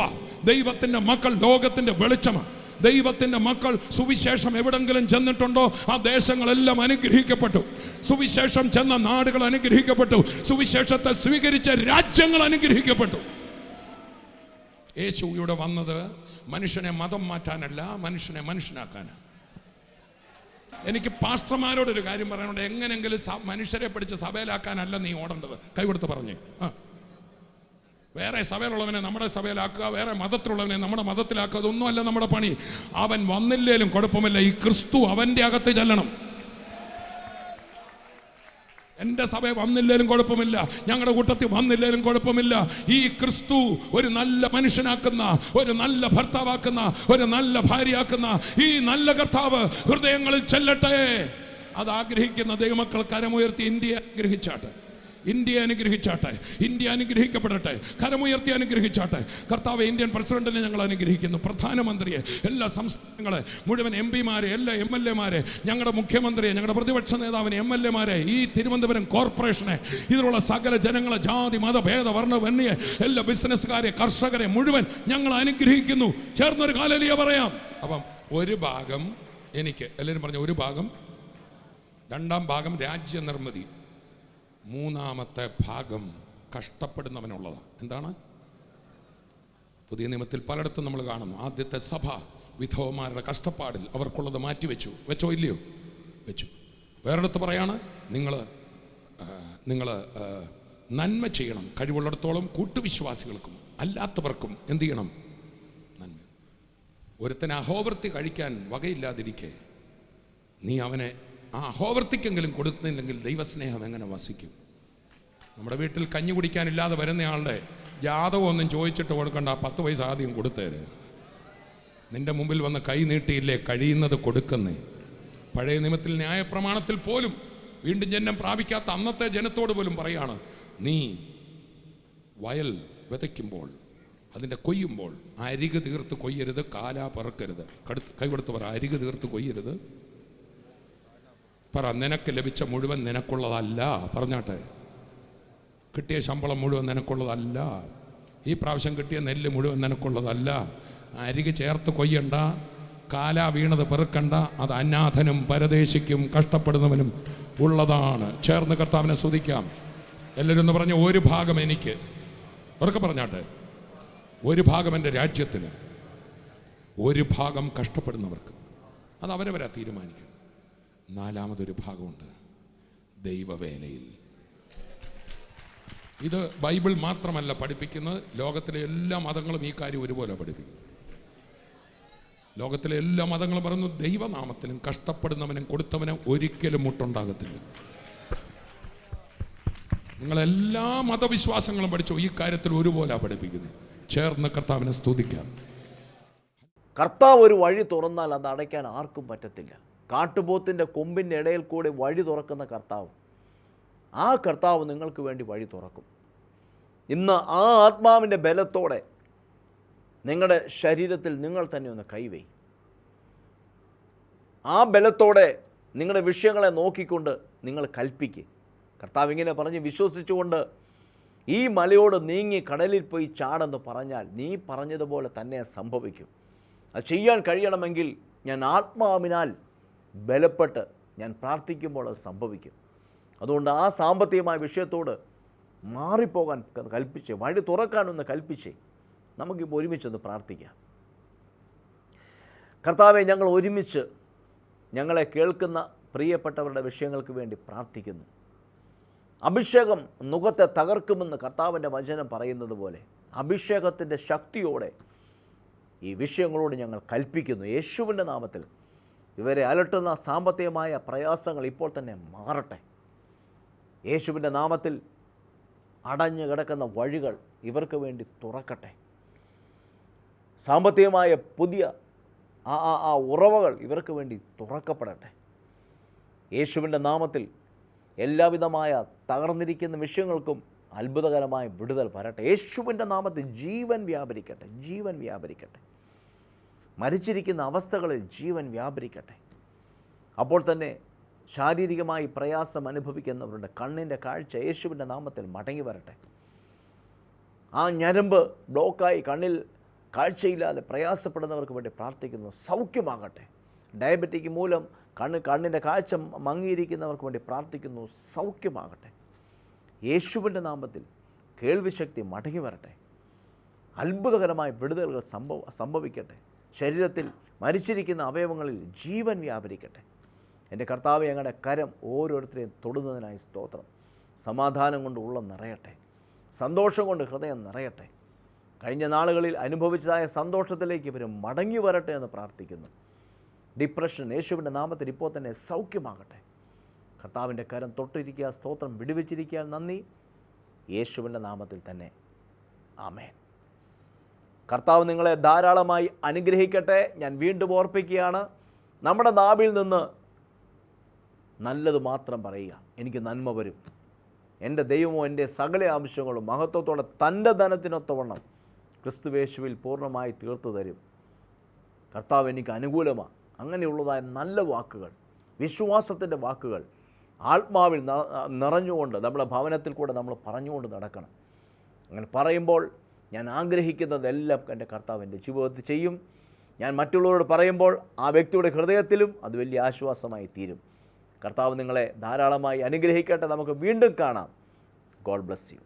ദൈവത്തിൻ്റെ മക്കൾ ലോകത്തിൻ്റെ വെളിച്ചമാണ്. ദൈവത്തിൻ്റെ മക്കൾ സുവിശേഷം എവിടെങ്കിലും ചെന്നിട്ടുണ്ടോ ആ ദേശങ്ങളെല്ലാം അനുഗ്രഹിക്കപ്പെട്ടു. സുവിശേഷം ചെന്ന നാടുകൾ അനുഗ്രഹിക്കപ്പെട്ടു. സുവിശേഷത്തെ സ്വീകരിച്ച രാജ്യങ്ങൾ അനുഗ്രഹിക്കപ്പെട്ടു. യേശു ഇവിടെ വന്നത് മനുഷ്യനെ മതം മാറ്റാനല്ല, മനുഷ്യനെ മനുഷ്യനാക്കാനാണ്. എനിക്ക് പാസ്റ്റർമാരോടൊരു കാര്യം പറയാനുണ്ട്. എങ്ങനെങ്കിലും മനുഷ്യരെ പിടിച്ച് സഭയിലാക്കാനല്ല നീ ഓടേണ്ടത്. കൈകൊടുത്ത് പറഞ്ഞേ. വേറെ സഭയിലുള്ളവനെ നമ്മുടെ സഭയിലാക്കുക, വേറെ മതത്തിലുള്ളവനെ നമ്മുടെ മതത്തിലാക്കുക, അതൊന്നുമല്ല നമ്മുടെ പണി. അവൻ വന്നില്ലേലും കുഴപ്പമില്ല, ഈ ക്രിസ്തു അവൻ്റെ അകത്ത് ചെല്ലണം. എൻ്റെ സഭ വന്നില്ലേലും കുഴപ്പമില്ല, ഞങ്ങളുടെ കൂട്ടത്തിൽ വന്നില്ലേലും കുഴപ്പമില്ല. ഈ ക്രിസ്തു ഒരു നല്ല മനുഷ്യനാക്കുന്ന, ഒരു നല്ല ഭർത്താവാക്കുന്ന, ഒരു നല്ല ഭാര്യയാക്കുന്ന ഈ നല്ല കർത്താവ് ഹൃദയങ്ങളിൽ ചെല്ലട്ടെ. അത് ആഗ്രഹിക്കുന്ന ദൈവമക്കൾ കരമുയർത്തി ഇന്ത്യയെ ആഗ്രഹിച്ചാട്ടെ. ഇന്ത്യ അനുഗ്രഹിച്ചാട്ടെ. ഇന്ത്യ അനുഗ്രഹിക്കപ്പെടട്ടെ. കരമുയർത്തി അനുഗ്രഹിച്ചാട്ടെ. കർത്താവ് ഇന്ത്യൻ പ്രസിഡന്റിനെ ഞങ്ങൾ അനുഗ്രഹിക്കുന്നു. പ്രധാനമന്ത്രിയെ, എല്ലാ സംസ്ഥാനങ്ങളെ മുഴുവൻ MP മാരെ, എല്ലാ MLA മാരെ, ഞങ്ങളുടെ മുഖ്യമന്ത്രിയെ, ഞങ്ങളുടെ പ്രതിപക്ഷ നേതാവിനെ, MLA മാരെ, ഈ തിരുവനന്തപുരം കോർപ്പറേഷനെ, ഇതിലുള്ള സകല ജനങ്ങളെ, ജാതി മത ഭേദ വർണ്ണ വന്യെ എല്ലാ ബിസിനസ്സുകാരെ, കർഷകരെ മുഴുവൻ ഞങ്ങൾ അനുഗ്രഹിക്കുന്നു. ചേർന്നൊരു ഹല്ലേലൂയ പറയാം. അപ്പം ഒരു ഭാഗം എനിക്ക്, എല്ലാവരും പറഞ്ഞ ഒരു ഭാഗം, രണ്ടാം ഭാഗം രാജ്യനിർമ്മിതി, മൂന്നാമത്തെ ഭാഗം കഷ്ടപ്പെടുന്നവനുള്ളതാണ്. എന്താണ്? പുതിയ നിയമത്തിൽ പലയിടത്തും നമ്മൾ കാണുന്നു. ആദ്യത്തെ സഭ വിധവമാരുടെ കഷ്ടപ്പാടിൽ അവർക്കുള്ളത് വെച്ചോ ഇല്ലയോ? വെച്ചു. വേറെടുത്ത് പറയാണ്, നിങ്ങൾ നന്മ ചെയ്യണം, കഴിവുള്ളിടത്തോളം കൂട്ടുവിശ്വാസികൾക്കും അല്ലാത്തവർക്കും എന്ത് ചെയ്യണം? നന്മ. ഒരുത്തന് അഹോവൃത്തി കഴിക്കാൻ വകയില്ലാതിരിക്കെ നീ അവനെ ആ അഹോവൃത്തിക്കെങ്കിലും കൊടുക്കുന്നില്ലെങ്കിൽ ദൈവസ്നേഹം എങ്ങനെ വസിക്കും? നമ്മുടെ വീട്ടിൽ കഞ്ഞി കുടിക്കാനില്ലാതെ വരുന്നയാളുടെ ജാതകം ഒന്നും ചോദിച്ചിട്ട് കൊടുക്കണ്ട, 10 പൈസ ആദ്യം കൊടുത്തേര്. നിന്റെ മുമ്പിൽ വന്ന് കൈ നീട്ടിയില്ലേ കഴിയുന്നത് കൊടുക്കുന്നേ. പഴയ നിയമത്തിൽ ന്യായപ്രമാണത്തിൽ പോലും വീണ്ടും ജന്മം പ്രാപിക്കാത്ത അന്നത്തെ ജനത്തോട് പോലും പറയാണ്, നീ വയൽ വിതയ്ക്കുമ്പോൾ, അതിൻ്റെ കൊയ്യുമ്പോൾ അരികു തീർത്ത് കൊയ്യരുത്, കാലാ പറക്കരുത്. കൈ കൊടുത്ത് പറ, അരികു തീർത്ത് കൊയ്യരുത്. പറ, നിനക്ക് ലഭിച്ച മുഴുവൻ നിനക്കുള്ളതല്ല. പറഞ്ഞാട്ടെ, കിട്ടിയ ശമ്പളം മുഴുവൻ നിനക്കുള്ളതല്ല. ഈ പ്രാവശ്യം കിട്ടിയ നെല്ല് മുഴുവൻ നിനക്കുള്ളതല്ല. അരികു ചേർത്ത് കൊയ്യണ്ട, കാലാ വീണത് പെറുക്കണ്ട. അത് അനാഥനും പരദേശിക്കും കഷ്ടപ്പെടുന്നവനും ഉള്ളതാണ്. ചേർന്ന് കർത്താവിനെ സ്തുതിക്കാം. എല്ലാവരും ഒന്ന് പറഞ്ഞ്, ഒരു ഭാഗം എനിക്ക്, ഉറക്കെ പറഞ്ഞാട്ടെ, ഒരു ഭാഗം എൻ്റെ രാജ്യത്തിന്, ഒരു ഭാഗം കഷ്ടപ്പെടുന്നവർക്ക്. അത് അവരവരാ തീരുമാനിക്കും. നാലാമതൊരു ഭാഗമുണ്ട്, ദൈവവേലയിൽ. ഇത് ബൈബിൾ മാത്രമല്ല പഠിപ്പിക്കുന്നത്, ലോകത്തിലെ എല്ലാ മതങ്ങളും ഈ കാര്യം ഒരുപോലെ പഠിപ്പിക്കുന്നു. ലോകത്തിലെ എല്ലാ മതങ്ങളും പറയുന്നു, ദൈവനാമത്തിലും കഷ്ടപ്പെടുന്നവനും കൊടുത്തവനും ഒരിക്കലും മുട്ടുണ്ടാകത്തില്ല. നിങ്ങളെല്ലാ മതവിശ്വാസങ്ങളും പഠിച്ചോ, ഈ കാര്യത്തിൽ ഒരുപോലെ പഠിപ്പിക്കുന്നത്. ചേർന്ന് കർത്താവിനെ സ്തുതിക്കാം. കർത്താവ് ഒരു വഴി തുറന്നാൽ അത് അടയ്ക്കാൻ ആർക്കും പറ്റത്തില്ല. കാട്ടുപോത്തിൻ്റെ കൊമ്പിൻ്റെ ഇടയിൽ കൂടി വഴി തുറക്കുന്ന കർത്താവ്, ആ കർത്താവ് നിങ്ങൾക്ക് വേണ്ടി വഴി തുറക്കും. ഇന്ന് ആ ആത്മാവിൻ്റെ ബലത്തോടെ നിങ്ങളുടെ ശരീരത്തിൽ നിങ്ങൾ തന്നെ ഒന്ന് കൈവെയ്. ആ ബലത്തോടെ നിങ്ങളുടെ വിഷയങ്ങളെ നോക്കിക്കൊണ്ട് നിങ്ങൾ കൽപ്പിക്കുക. കർത്താവ് ഇങ്ങനെ പറഞ്ഞ് വിശ്വസിച്ചുകൊണ്ട് ഈ മലയോട് നീങ്ങി കടലിൽ പോയി ചാടെന്ന് പറഞ്ഞാൽ നീ പറഞ്ഞതുപോലെ തന്നെ സംഭവിക്കും. അത് ചെയ്യാൻ കഴിയണമെങ്കിൽ ഞാൻ ആത്മാവിനാൽ ബലപ്പെട്ട് ഞാൻ പ്രാർത്ഥിക്കുമ്പോൾ അത് സംഭവിക്കും. അതുകൊണ്ട് ആ സാമ്പത്തികമായ വിഷയത്തോട് മാറിപ്പോകാൻ കൽപ്പിച്ച്, വഴി തുറക്കാനൊന്ന് കൽപ്പിച്ച് നമുക്കിപ്പോൾ ഒരുമിച്ചൊന്ന് പ്രാർത്ഥിക്കാം. കർത്താവെ, ഞങ്ങൾ ഒരുമിച്ച് ഞങ്ങളെ കേൾക്കുന്ന പ്രിയപ്പെട്ടവരുടെ വിഷയങ്ങൾക്ക് വേണ്ടി പ്രാർത്ഥിക്കുന്നു. അഭിഷേകം നുകത്തെ തകർക്കുമെന്ന് കർത്താവിൻ്റെ വചനം പറയുന്നത് പോലെ അഭിഷേകത്തിൻ്റെ ശക്തിയോടെ ഈ വിഷയങ്ങളോട് ഞങ്ങൾ കൽപ്പിക്കുന്നു. യേശുവിൻ്റെ നാമത്തിൽ ഇവരെ അലട്ടുന്ന സാമ്പത്തികമായ പ്രയാസങ്ങൾ ഇപ്പോൾ തന്നെ മാറട്ടെ. യേശുവിൻ്റെ നാമത്തിൽ അടഞ്ഞു കിടക്കുന്ന വഴികൾ ഇവർക്ക് വേണ്ടി തുറക്കട്ടെ. സാമ്പത്തികമായ പുതിയ ആ ഉറവകൾ ഇവർക്ക് വേണ്ടി തുറക്കപ്പെടട്ടെ. യേശുവിൻ്റെ നാമത്തിൽ എല്ലാവിധമായ തകർന്നിരിക്കുന്ന വിഷയങ്ങൾക്കും അത്ഭുതകരമായ വിടുതൽ വരട്ടെ. യേശുവിൻ്റെ നാമത്തിൽ ജീവൻ വ്യാപരിക്കട്ടെ, ജീവൻ വ്യാപരിക്കട്ടെ. മരിച്ചിരിക്കുന്ന അവസ്ഥകളിൽ ജീവൻ വ്യാപരിക്കട്ടെ. അപ്പോൾ തന്നെ ശാരീരികമായി പ്രയാസം അനുഭവിക്കുന്നവരുടെ കണ്ണിൻ്റെ കാഴ്ച യേശുവിൻ്റെ നാമത്തിൽ മടങ്ങി വരട്ടെ. ആ ഞരമ്പ് ബ്ലോക്കായി കണ്ണിൽ കാഴ്ചയില്ലാതെ പ്രയാസപ്പെടുന്നവർക്ക് വേണ്ടി പ്രാർത്ഥിക്കുന്നു, സൗഖ്യമാകട്ടെ. ഡയബറ്റിക് മൂലം കണ്ണിൻ്റെ കാഴ്ച മങ്ങിയിരിക്കുന്നവർക്ക് വേണ്ടി പ്രാർത്ഥിക്കുന്നു, സൗഖ്യമാകട്ടെ. യേശുവിൻ്റെ നാമത്തിൽ കേൾവിശക്തി മടങ്ങി വരട്ടെ. അത്ഭുതകരമായ വിടുതലുകൾ സംഭവിക്കട്ടെ. ശരീരത്തിൽ മരിച്ചിരിക്കുന്ന അവയവങ്ങളിൽ ജീവൻ വ്യാപരിക്കട്ടെ. എൻ്റെ കർത്താവേ, ഞങ്ങളുടെ കരം ഓരോരുത്തരെയും തൊടുന്നതിനായി സ്തോത്രം. സമാധാനം കൊണ്ട് ഉള്ളം നിറയട്ടെ, സന്തോഷം കൊണ്ട് ഹൃദയം നിറയട്ടെ. കഴിഞ്ഞ നാളുകളിൽ അനുഭവിച്ചതായ സന്തോഷത്തിലേക്ക് ഇവർ മടങ്ങി വരട്ടെ എന്ന് പ്രാർത്ഥിക്കുന്നു. ഡിപ്രഷൻ യേശുവിൻ്റെ നാമത്തിൽ ഇപ്പോൾ തന്നെ സൗഖ്യമാകട്ടെ. കർത്താവിൻ്റെ കരം തൊട്ടിരിക്കുക, സ്തോത്രം. വിടുവിച്ചിരിക്കുക, നന്ദി. യേശുവിൻ്റെ നാമത്തിൽ തന്നെ ആമേൻ. കർത്താവ് നിങ്ങളെ ധാരാളമായി അനുഗ്രഹിക്കട്ടെ. ഞാൻ വീണ്ടും ഓർപ്പിക്കുകയാണ്, നമ്മുടെ നാവിൽ നിന്ന് നല്ലത് മാത്രം പറയുക. എനിക്ക് നന്മ വരും. എൻ്റെ ദൈവമോ എൻ്റെ സകല ആവശ്യങ്ങളും മഹത്വത്തോടെ തൻ്റെ ധനത്തിനൊത്തവണ്ണം ക്രിസ്തുവേശുവിൽ പൂർണ്ണമായി തീർത്തു തരും. കർത്താവ് എനിക്ക് അനുകൂലമാണ്. അങ്ങനെയുള്ളതായ നല്ല വാക്കുകൾ, വിശ്വാസത്തിൻ്റെ വാക്കുകൾ ആത്മാവിൽ നിറഞ്ഞുകൊണ്ട് നമ്മുടെ ഭവനത്തിൽ കൂടെ നമ്മൾ പറഞ്ഞുകൊണ്ട് നടക്കണം. അങ്ങനെ പറയുമ്പോൾ ഞാൻ ആഗ്രഹിക്കുന്നതെല്ലാം എൻ്റെ കർത്താവ് എൻ്റെ ജീവിതത്തിൽ ചെയ്യും. ഞാൻ മറ്റുള്ളവരോട് പറയുമ്പോൾ ആ വ്യക്തിയുടെ ഹൃദയത്തിലും അത് വലിയ ആശ്വാസമായി തീരും. കർത്താവ് നിങ്ങളെ ധാരാളമായി അനുഗ്രഹിക്കട്ടെ. നമുക്ക് വീണ്ടും കാണാം. God bless you.